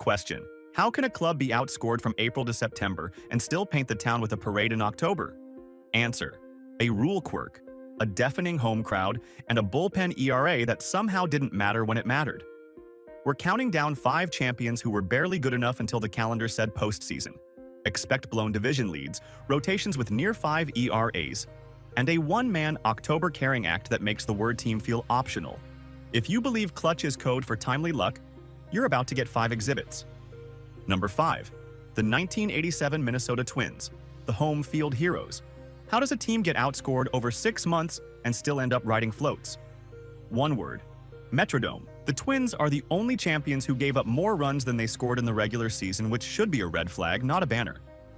Question: how can a club be outscored from April to September and still paint the town with a parade in October? Answer: a rule quirk, a deafening home crowd, and a bullpen ERA that somehow didn't matter when it mattered. We're counting down 5 champions who were barely good enough until the calendar said postseason. Expect blown division leads, rotations with near 5 ERAs, and a one-man October carrying act that makes the word team feel optional. If you believe clutch is code for timely luck, you're about to get 5 exhibits. Number 5. The 1987 Minnesota Twins, the home field heroes. How does a team get outscored over 6 months and still end up riding floats? One word: Metrodome. The Twins are the only champions who gave up more runs than they scored in the regular season, which should be a red flag, not a banner.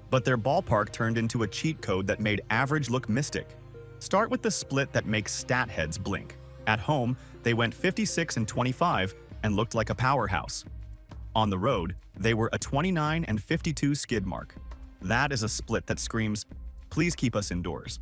But their ballpark turned into a cheat code that made average look mystic. Start with the split that makes stat heads blink. At home, they went 56-25 and looked like a powerhouse. On the road, they were a 29-52 skid mark. That is a split that screams, "Please keep us indoors."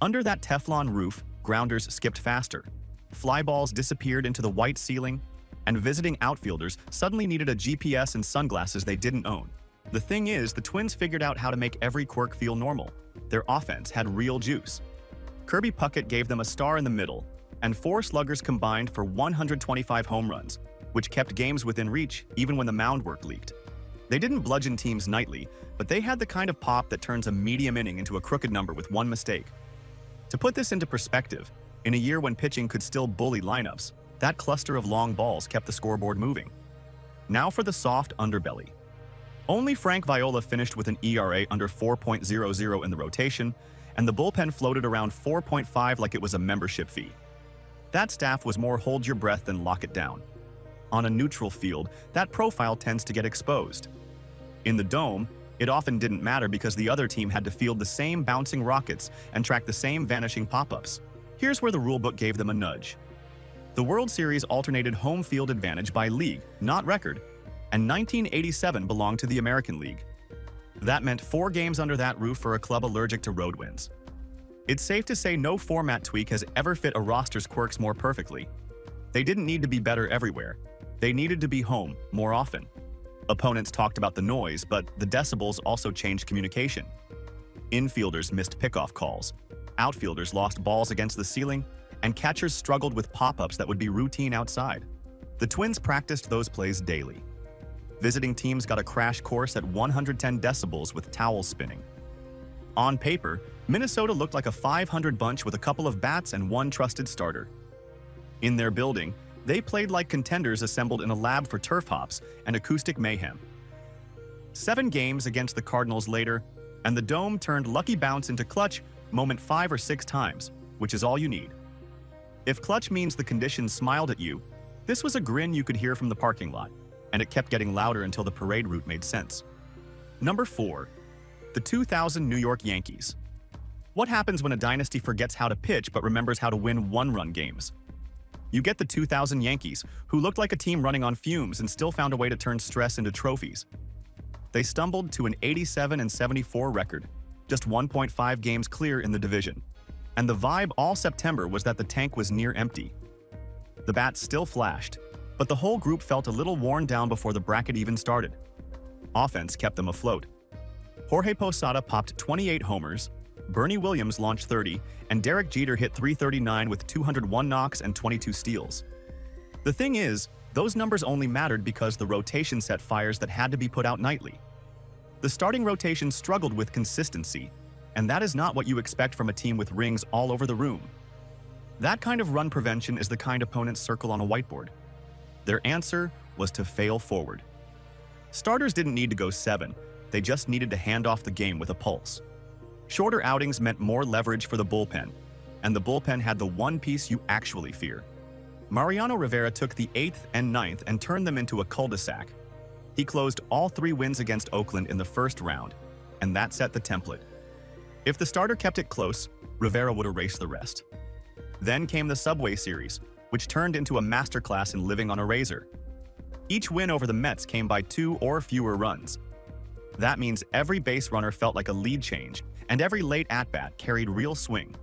Under that Teflon roof, grounders skipped faster. Fly balls disappeared into the white ceiling, and visiting outfielders suddenly needed a GPS and sunglasses they didn't own. The thing is, the Twins figured out how to make every quirk feel normal. Their offense had real juice. Kirby Puckett gave them a star in the middle, and 4 sluggers combined for 125 home runs, which kept games within reach even when the mound work leaked. They didn't bludgeon teams nightly, but they had the kind of pop that turns a medium inning into a crooked number with one mistake. To put this into perspective, in a year when pitching could still bully lineups, that cluster of long balls kept the scoreboard moving. Now for the soft underbelly. Only Frank Viola finished with an ERA under 4.00 in the rotation, and the bullpen floated around 4.5 like it was a membership fee. That staff was more hold your breath than lock it down. On a neutral field, that profile tends to get exposed. In the dome, it often didn't matter because the other team had to field the same bouncing rockets and track the same vanishing pop-ups. Here's where the rulebook gave them a nudge. The World Series alternated home field advantage by league, not record, and 1987 belonged to the American League. That meant 4 games under that roof for a club allergic to road wins. It's safe to say no format tweak has ever fit a roster's quirks more perfectly. They didn't need to be better everywhere. They needed to be home more often. Opponents talked about the noise, but the decibels also changed communication. Infielders missed pickoff calls. Outfielders lost balls against the ceiling, and catchers struggled with pop-ups that would be routine outside. The Twins practiced those plays daily. Visiting teams got a crash course at 110 decibels with towels spinning. On paper, Minnesota looked like a 500 bunch with a couple of bats and 1 trusted starter. In their building, they played like contenders assembled in a lab for turf hops and acoustic mayhem. 7 games against the Cardinals later, and the Dome turned lucky bounce into clutch moment 5 or 6 times, which is all you need. If clutch means the conditions smiled at you, this was a grin you could hear from the parking lot, and it kept getting louder until the parade route made sense. Number 4. The 2000 New York Yankees. What happens when a dynasty forgets how to pitch but remembers how to win one-run games? You get the 2000 Yankees, who looked like a team running on fumes and still found a way to turn stress into trophies. They stumbled to an 87-74 record, just 1.5 games clear in the division. And the vibe all September was that the tank was near empty. The bats still flashed, but the whole group felt a little worn down before the bracket even started. Offense kept them afloat. Jorge Posada popped 28 homers, Bernie Williams launched 30, and Derek Jeter hit 339 with 201 knocks and 22 steals. The thing is, those numbers only mattered because the rotation set fires that had to be put out nightly. The starting rotation struggled with consistency, and that is not what you expect from a team with rings all over the room. That kind of run prevention is the kind opponents circle on a whiteboard. Their answer was to fail forward. Starters didn't need to go 7, they just needed to hand off the game with a pulse. Shorter outings meant more leverage for the bullpen, and the bullpen had the one piece you actually fear. Mariano Rivera took the 8th and 9th and turned them into a cul-de-sac. He closed all 3 wins against Oakland in the first round, and that set the template. If the starter kept it close, Rivera would erase the rest. Then came the Subway Series, which turned into a masterclass in living on a razor. Each win over the Mets came by 2 or fewer runs. That means every base runner felt like a lead change, and every late at-bat carried real swing.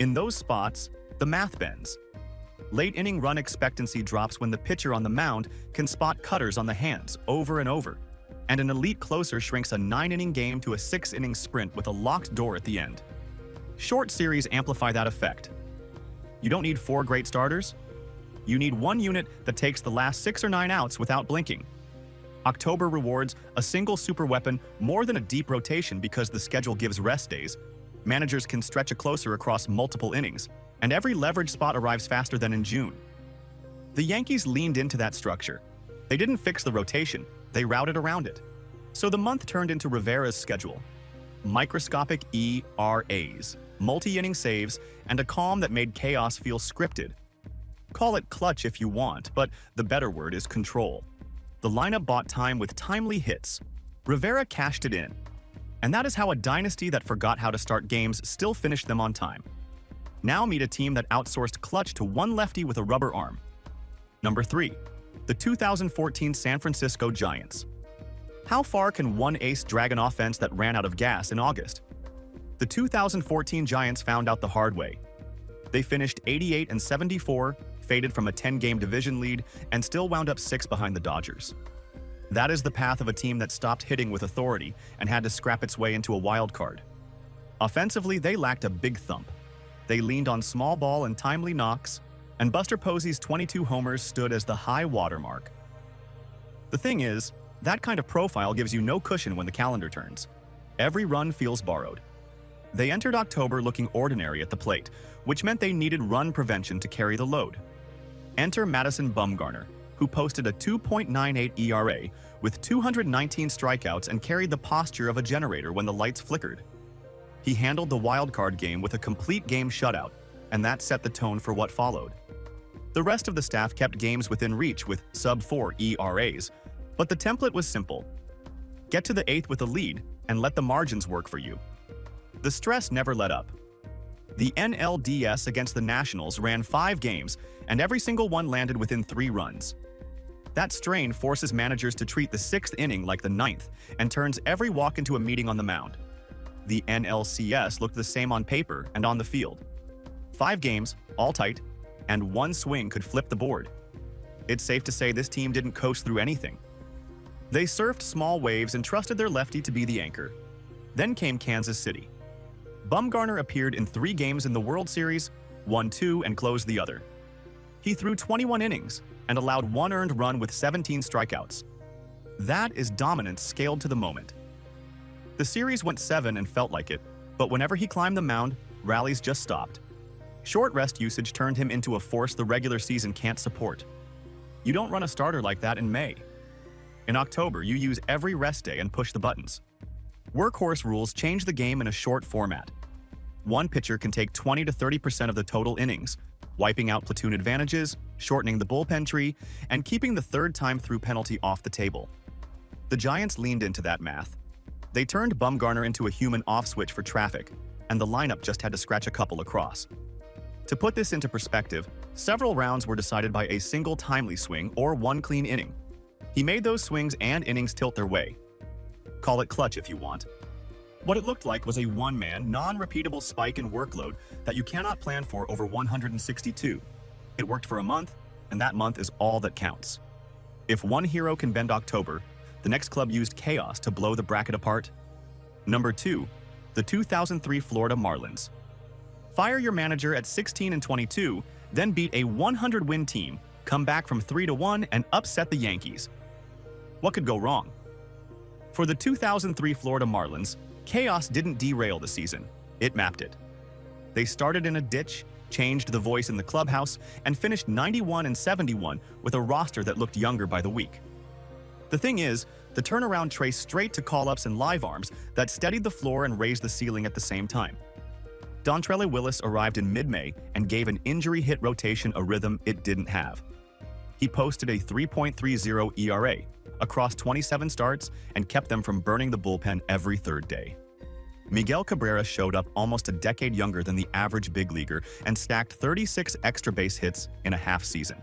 In those spots, the math bends. Late-inning run expectancy drops when the pitcher on the mound can spot cutters on the hands over and over, and an elite closer shrinks a 9-inning game to a 6-inning sprint with a locked door at the end. Short series amplify that effect. You don't need 4 great starters. You need one unit that takes the last 6 or 9 outs without blinking. October rewards a single superweapon more than a deep rotation because the schedule gives rest days. Managers can stretch a closer across multiple innings, and every leverage spot arrives faster than in June. The Yankees leaned into that structure. They didn't fix the rotation, they routed around it. So the month turned into Rivera's schedule. Microscopic ERAs, multi-inning saves, and a calm that made chaos feel scripted. Call it clutch if you want, but the better word is control. The lineup bought time with timely hits. Rivera cashed it in. And that is how a dynasty that forgot how to start games still finished them on time. Now meet a team that outsourced clutch to one lefty with a rubber arm. Number 3. The 2014 San Francisco Giants. How far can one ace drag an offense that ran out of gas in August? The 2014 Giants found out the hard way. They finished 88-74, faded from a 10-game division lead, and still wound up 6 behind the Dodgers. That is the path of a team that stopped hitting with authority and had to scrap its way into a wild card. Offensively, they lacked a big thump. They leaned on small ball and timely knocks, and Buster Posey's 22 homers stood as the high watermark. The thing is, that kind of profile gives you no cushion when the calendar turns. Every run feels borrowed. They entered October looking ordinary at the plate, which meant they needed run prevention to carry the load. Enter Madison Bumgarner, who posted a 2.98 ERA with 219 strikeouts and carried the posture of a generator when the lights flickered. He handled the wild-card game with a complete game shutout, and that set the tone for what followed. The rest of the staff kept games within reach with sub-4 ERAs, but the template was simple. Get to the 8th with a lead and let the margins work for you. The stress never let up. The NLDS against the Nationals ran 5 games, and every single one landed within 3 runs. That strain forces managers to treat the 6th inning like the 9th and turns every walk into a meeting on the mound. The NLCS looked the same on paper and on the field. 5 games, all tight, and one swing could flip the board. It's safe to say this team didn't coast through anything. They surfed small waves and trusted their lefty to be the anchor. Then came Kansas City. Bumgarner appeared in 3 games in the World Series, won 2 and closed the other. He threw 21 innings and allowed 1 earned run with 17 strikeouts. That is dominance scaled to the moment. The series went 7 and felt like it, but whenever he climbed the mound, rallies just stopped. Short rest usage turned him into a force the regular season can't support. You don't run a starter like that in May. In October, you use every rest day and push the buttons. Workhorse rules change the game in a short format. One pitcher can take 20 to 30% of the total innings, wiping out platoon advantages, shortening the bullpen tree, and keeping the third time through penalty off the table. The Giants leaned into that math. They turned Bumgarner into a human off switch for traffic, and the lineup just had to scratch a couple across. To put this into perspective, several rounds were decided by a single timely swing or one clean inning. He made those swings and innings tilt their way. Call it clutch if you want. What it looked like was a one-man, non-repeatable spike in workload that you cannot plan for over 162. It worked for a month, and that month is all that counts. If one hero can bend October, the next club used chaos to blow the bracket apart. Number 2, the 2003 Florida Marlins. Fire your manager at 16-22, then beat a 100-win team, come back from 3-1 and upset the Yankees. What could go wrong? For the 2003 Florida Marlins, chaos didn't derail the season, it mapped it. They started in a ditch, changed the voice in the clubhouse, and finished 91-71 with a roster that looked younger by the week. The thing is, the turnaround traced straight to call-ups and live arms that steadied the floor and raised the ceiling at the same time. Dontrelle Willis arrived in mid-May and gave an injury-hit rotation a rhythm it didn't have. He posted a 3.30 ERA across 27 starts and kept them from burning the bullpen every third day. Miguel Cabrera showed up almost a decade younger than the average big leaguer and stacked 36 extra base hits in a half season.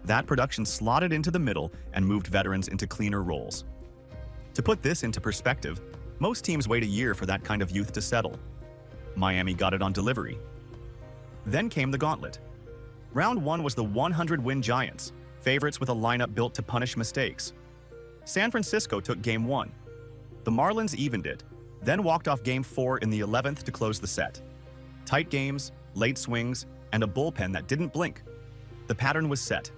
That production slotted into the middle and moved veterans into cleaner roles. To put this into perspective, most teams wait a year for that kind of youth to settle. Miami got it on delivery. Then came the gauntlet. Round 1 was the 100-win Giants, favorites with a lineup built to punish mistakes. San Francisco took Game 1. The Marlins evened it, then walked off Game 4 in the 11th to close the set. Tight games, late swings, and a bullpen that didn't blink. The pattern was set.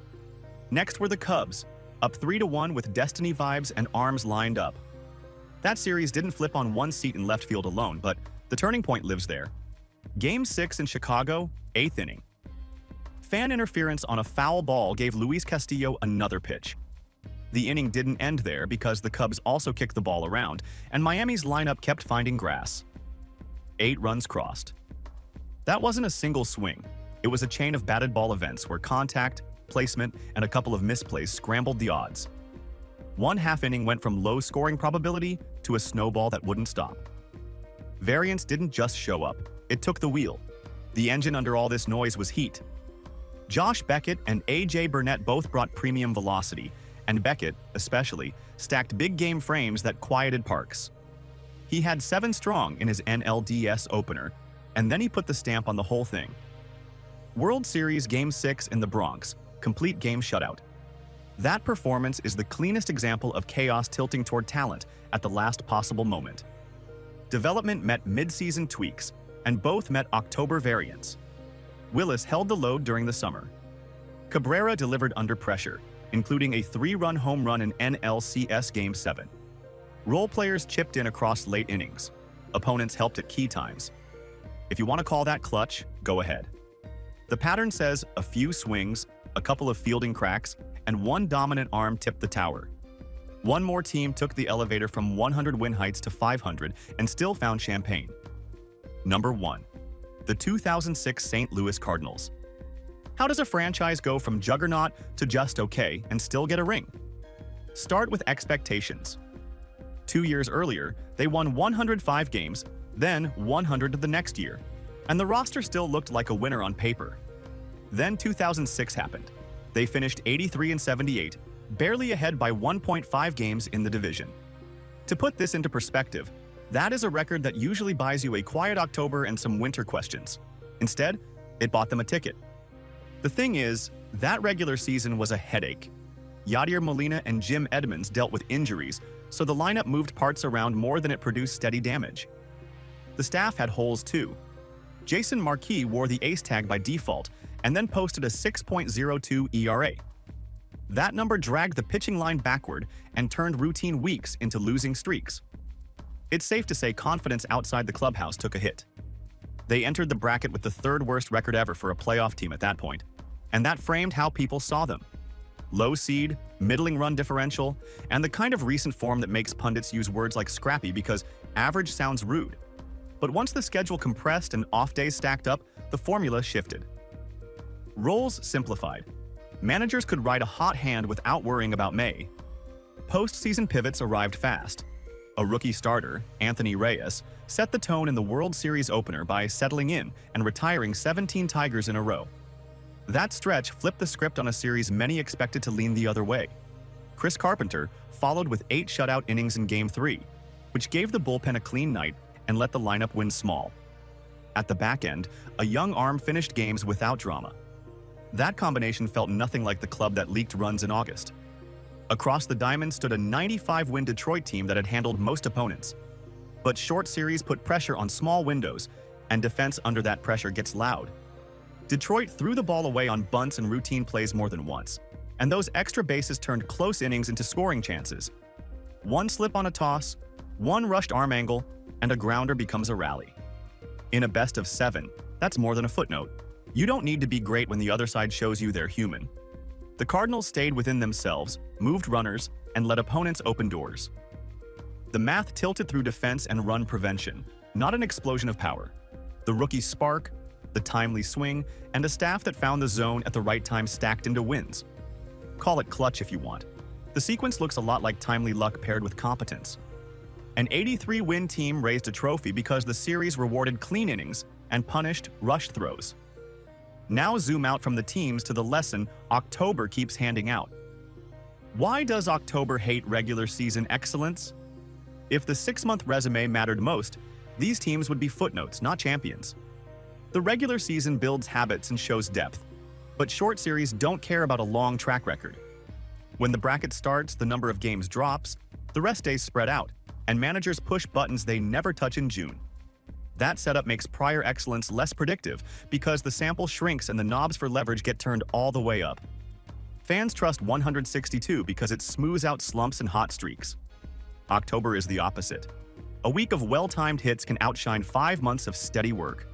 Next were the Cubs, up 3-1 with destiny vibes and arms lined up. That series didn't flip on one seat in left field alone, but the turning point lives there. Game 6 in Chicago, 8th inning. Fan interference on a foul ball gave Luis Castillo another pitch. The inning didn't end there because the Cubs also kicked the ball around, and Miami's lineup kept finding grass. 8 runs crossed. That wasn't a single swing. It was a chain of batted ball events where contact, placement, and a couple of misplays scrambled the odds. One half inning went from low scoring probability to a snowball that wouldn't stop. Variance didn't just show up, it took the wheel. The engine under all this noise was heat. Josh Beckett and A.J. Burnett both brought premium velocity, and Beckett, especially, stacked big game frames that quieted Parks. He had 7 strong in his NLDS opener, and then he put the stamp on the whole thing. World Series Game 6 in the Bronx, complete game shutout. That performance is the cleanest example of chaos tilting toward talent at the last possible moment. Development met mid-season tweaks, and both met October variance. Willis held the load during the summer. Cabrera delivered under pressure, including a 3-run home run in NLCS Game 7. Role players chipped in across late innings. Opponents helped at key times. If you want to call that clutch, go ahead. The pattern says a few swings, a couple of fielding cracks, and one dominant arm tipped the tower. One more team took the elevator from 100 win heights to 500 and still found champagne. Number 1. The 2006 St. Louis Cardinals. How does a franchise go from juggernaut to just okay and still get a ring? Start with expectations. 2 years earlier, they won 105 games, then 100 the next year, and the roster still looked like a winner on paper. Then 2006 happened. They finished 83-78, barely ahead by 1.5 games in the division. To put this into perspective, that is a record that usually buys you a quiet October and some winter questions. Instead, it bought them a ticket. The thing is, that regular season was a headache. Yadier Molina and Jim Edmonds dealt with injuries, so the lineup moved parts around more than it produced steady damage. The staff had holes too. Jason Marquis wore the ace tag by default and then posted a 6.02 ERA. That number dragged the pitching line backward and turned routine weeks into losing streaks. It's safe to say confidence outside the clubhouse took a hit. They entered the bracket with the 3rd worst record ever for a playoff team at that point, and that framed how people saw them. Low seed, middling run differential, and the kind of recent form that makes pundits use words like scrappy because average sounds rude. But once the schedule compressed and off days stacked up, the formula shifted. Roles simplified. Managers could ride a hot hand without worrying about May. Postseason pivots arrived fast. A rookie starter, Anthony Reyes, set the tone in the World Series opener by settling in and retiring 17 Tigers in a row. That stretch flipped the script on a series many expected to lean the other way. Chris Carpenter followed with 8 shutout innings in Game 3, which gave the bullpen a clean night and let the lineup win small. At the back end, a young arm finished games without drama. That combination felt nothing like the club that leaked runs in August. Across the diamond stood a 95-win Detroit team that had handled most opponents. But short series put pressure on small windows, and defense under that pressure gets loud. Detroit threw the ball away on bunts and routine plays more than once, and those extra bases turned close innings into scoring chances. One slip on a toss, one rushed arm angle, and a grounder becomes a rally. In a best of 7, that's more than a footnote. You don't need to be great when the other side shows you they're human. The Cardinals stayed within themselves, moved runners, and let opponents open doors. The math tilted through defense and run prevention, not an explosion of power. The rookie spark, the timely swing, and a staff that found the zone at the right time stacked into wins. Call it clutch if you want. The sequence looks a lot like timely luck paired with competence. An 83-win team raised a trophy because the series rewarded clean innings and punished rush throws. Now zoom out from the teams to the lesson October keeps handing out. Why does October hate regular season excellence? If the 6-month resume mattered most, these teams would be footnotes, not champions. The regular season builds habits and shows depth. But short series don't care about a long track record. When the bracket starts, the number of games drops, the rest days spread out, and managers push buttons they never touch in June. That setup makes prior excellence less predictive because the sample shrinks and the knobs for leverage get turned all the way up. Fans trust 162 because it smooths out slumps and hot streaks. October is the opposite. A week of well-timed hits can outshine 5 months of steady work.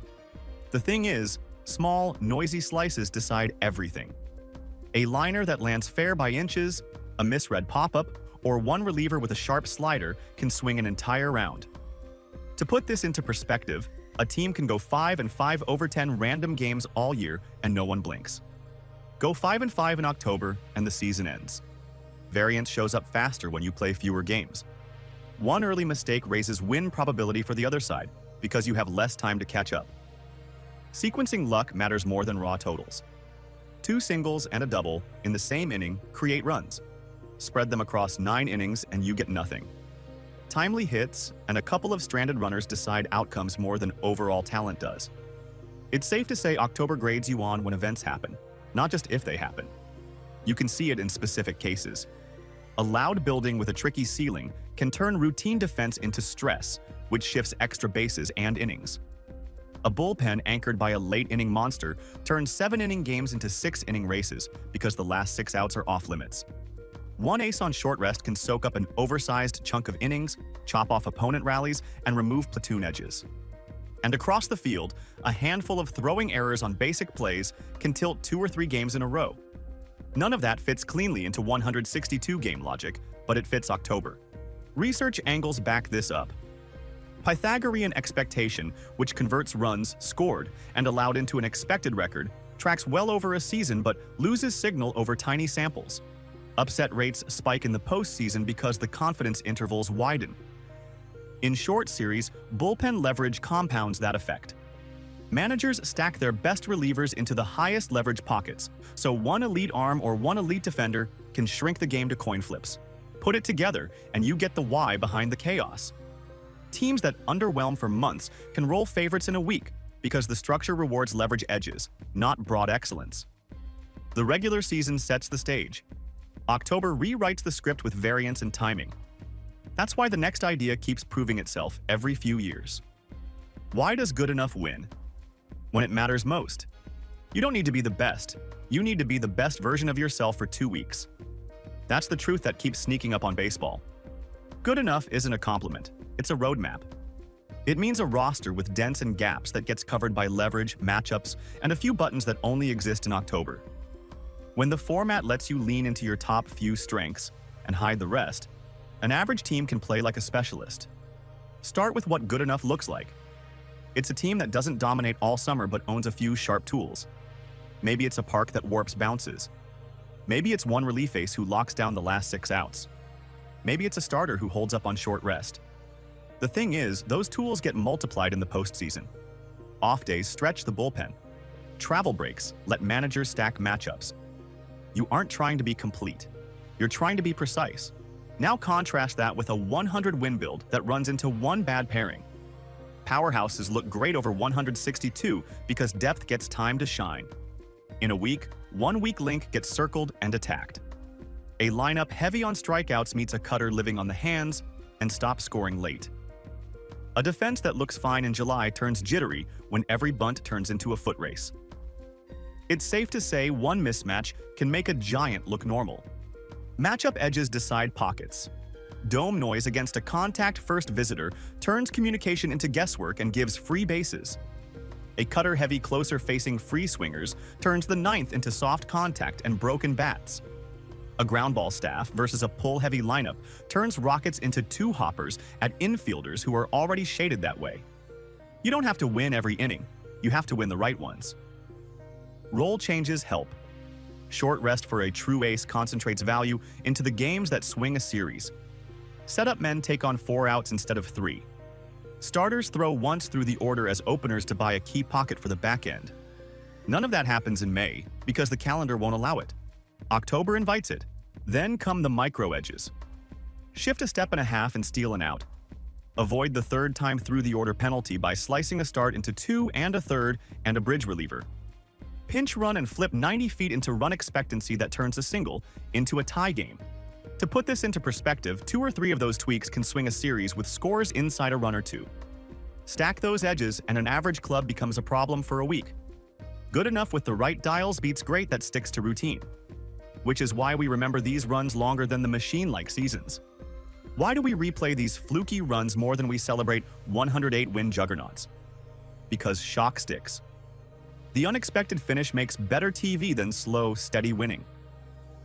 The thing is, small, noisy slices decide everything. A liner that lands fair by inches, a misread pop-up, or one reliever with a sharp slider can swing an entire round. To put this into perspective, a team can go 5-5 over 10 random games all year and no one blinks. Go 5-5 in October and the season ends. Variance shows up faster when you play fewer games. One early mistake raises win probability for the other side because you have less time to catch up. Sequencing luck matters more than raw totals. 2 singles and a double in the same inning create runs. Spread them across 9 innings and you get nothing. Timely hits and a couple of stranded runners decide outcomes more than overall talent does. It's safe to say October grades you on when events happen, not just if they happen. You can see it in specific cases. A loud building with a tricky ceiling can turn routine defense into stress, which shifts extra bases and innings. A bullpen anchored by a late-inning monster turns 7-inning games into 6-inning races because the last 6 outs are off-limits. One ace on short rest can soak up an oversized chunk of innings, chop off opponent rallies, and remove platoon edges. And across the field, a handful of throwing errors on basic plays can tilt 2 or 3 games in a row. None of that fits cleanly into 162-game logic, but it fits October. Research angles back this up. Pythagorean expectation, which converts runs scored and allowed into an expected record, tracks well over a season but loses signal over tiny samples. Upset rates spike in the postseason because the confidence intervals widen. In short series, bullpen leverage compounds that effect. Managers stack their best relievers into the highest leverage pockets, so one elite arm or one elite defender can shrink the game to coin flips. Put it together, and you get the why behind the chaos. Teams that underwhelm for months can roll favorites in a week because the structure rewards leverage edges, not broad excellence. The regular season sets the stage. October rewrites the script with variance and timing. That's why the next idea keeps proving itself every few years. Why does good enough win? When it matters most. You don't need to be the best. You need to be the best version of yourself for 2 weeks. That's the truth that keeps sneaking up on baseball. Good enough isn't a compliment. It's a roadmap. It means a roster with dents and gaps that gets covered by leverage, matchups, and a few buttons that only exist in October. When the format lets you lean into your top few strengths and hide the rest, an average team can play like a specialist. Start with what good enough looks like. It's a team that doesn't dominate all summer but owns a few sharp tools. Maybe it's a park that warps bounces. Maybe it's one relief ace who locks down the last 6 outs. Maybe it's a starter who holds up on short rest. The thing is, those tools get multiplied in the postseason. Off days stretch the bullpen. Travel breaks let managers stack matchups. You aren't trying to be complete. You're trying to be precise. Now contrast that with a 100-win build that runs into one bad pairing. Powerhouses look great over 162 because depth gets time to shine. In a week, one weak link gets circled and attacked. A lineup heavy on strikeouts meets a cutter living on the hands and stops scoring late. A defense that looks fine in July turns jittery when every bunt turns into a foot race. It's safe to say one mismatch can make a giant look normal. Matchup edges decide pockets. Dome noise against a contact-first visitor turns communication into guesswork and gives free bases. A cutter-heavy closer-facing free swingers turns the ninth into soft contact and broken bats. A ground ball staff versus a pull-heavy lineup turns rockets into 2 hoppers at infielders who are already shaded that way. You don't have to win every inning. You have to win the right ones. Role changes help. Short rest for a true ace concentrates value into the games that swing a series. Setup men take on 4 outs instead of 3. Starters throw once through the order as openers to buy a key pocket for the back end. None of that happens in May because the calendar won't allow it. October invites it. Then come the micro edges. Shift a step and a half and steal an out. Avoid the 3rd time through the order penalty by slicing a start into 2 and a 3rd and a bridge reliever. pinch run and flip 90 feet into run expectancy that turns a single into a tie game. To put this into perspective, 2 or 3 of those tweaks can swing a series with scores inside a run or two. Stack those edges and an average club becomes a problem for a week. Good enough with the right dials beats great that sticks to routine. Which is why we remember these runs longer than the machine-like seasons. Why do we replay these fluky runs more than we celebrate 108-win juggernauts? Because shock sticks. The unexpected finish makes better TV than slow, steady winning.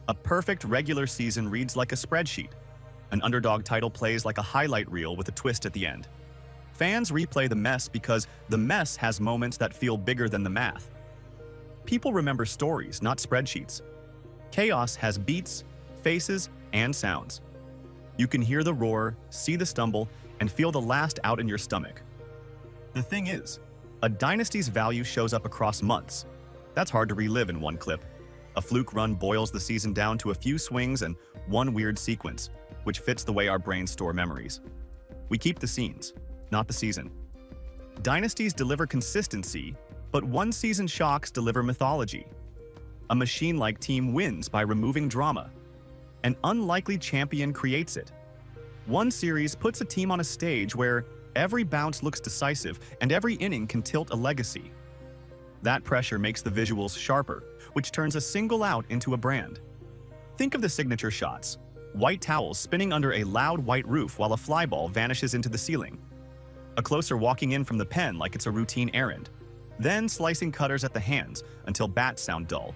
A perfect regular season reads like a spreadsheet. An underdog title plays like a highlight reel with a twist at the end. Fans replay the mess because the mess has moments that feel bigger than the math. People remember stories, not spreadsheets. Chaos has beats, faces, and sounds. You can hear the roar, see the stumble, and feel the last out in your stomach. The thing is, a dynasty's value shows up across months. That's hard to relive in one clip. A fluke run boils the season down to a few swings and one weird sequence, which fits the way our brains store memories. We keep the scenes, not the season. Dynasties deliver consistency, but one-season shocks deliver mythology. A machine-like team wins by removing drama. An unlikely champion creates it. One series puts a team on a stage where every bounce looks decisive and every inning can tilt a legacy. That pressure makes the visuals sharper, which turns a single out into a brand. Think of the signature shots. White towels spinning under a loud white roof while a fly ball vanishes into the ceiling. A closer walking in from the pen like it's a routine errand. Then slicing cutters at the hands until bats sound dull.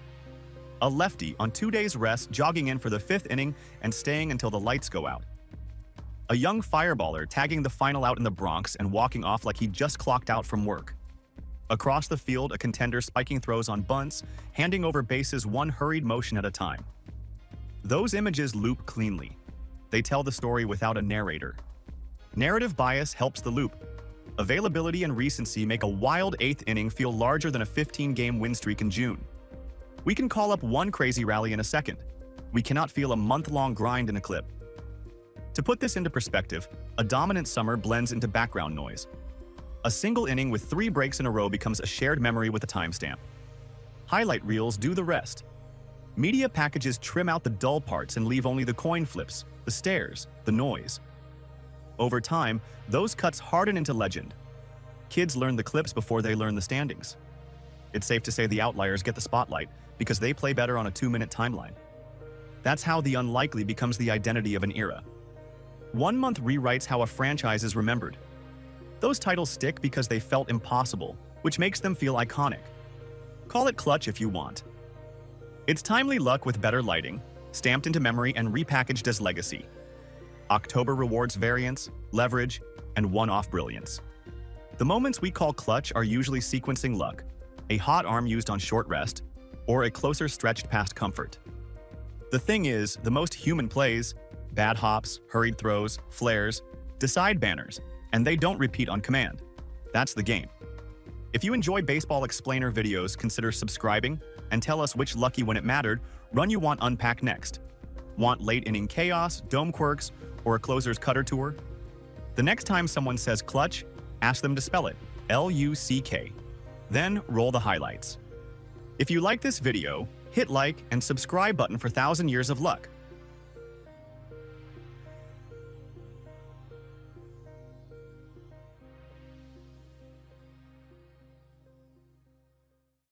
A lefty on 2 days rest jogging in for the 5th inning and staying until the lights go out. A young fireballer tagging the final out in the Bronx and walking off like he just clocked out from work. Across the field, a contender spiking throws on bunts, handing over bases one hurried motion at a time. Those images loop cleanly. They tell the story without a narrator. Narrative bias helps the loop. Availability and recency make a wild 8th inning feel larger than a 15-game win streak in June. We can call up one crazy rally in a second. We cannot feel a month-long grind in a clip. To put this into perspective, a dominant summer blends into background noise. A single inning with 3 breaks in a row becomes a shared memory with a timestamp. Highlight reels do the rest. Media packages trim out the dull parts and leave only the coin flips, the stares, the noise. Over time, those cuts harden into legend. Kids learn the clips before they learn the standings. It's safe to say the outliers get the spotlight because they play better on a 2-minute timeline. That's how the unlikely becomes the identity of an era. 1 month rewrites how a franchise is remembered. Those titles stick because they felt impossible, which makes them feel iconic. Call it clutch if you want. It's timely luck with better lighting, stamped into memory and repackaged as legacy. October rewards variance, leverage, and one-off brilliance. The moments we call clutch are usually sequencing luck, a hot arm used on short rest, or a closer stretched past comfort. The thing is, the most human plays, bad hops, hurried throws, flares, decide banners, and they don't repeat on command. That's the game. If you enjoy baseball explainer videos, consider subscribing and tell us which lucky when it mattered run you want unpacked next. Want late inning chaos, dome quirks, or a closer's cutter tour? The next time someone says clutch, ask them to spell it, L-U-C-K. Then roll the highlights. If you like this video, hit like and subscribe button for 1,000 years of luck.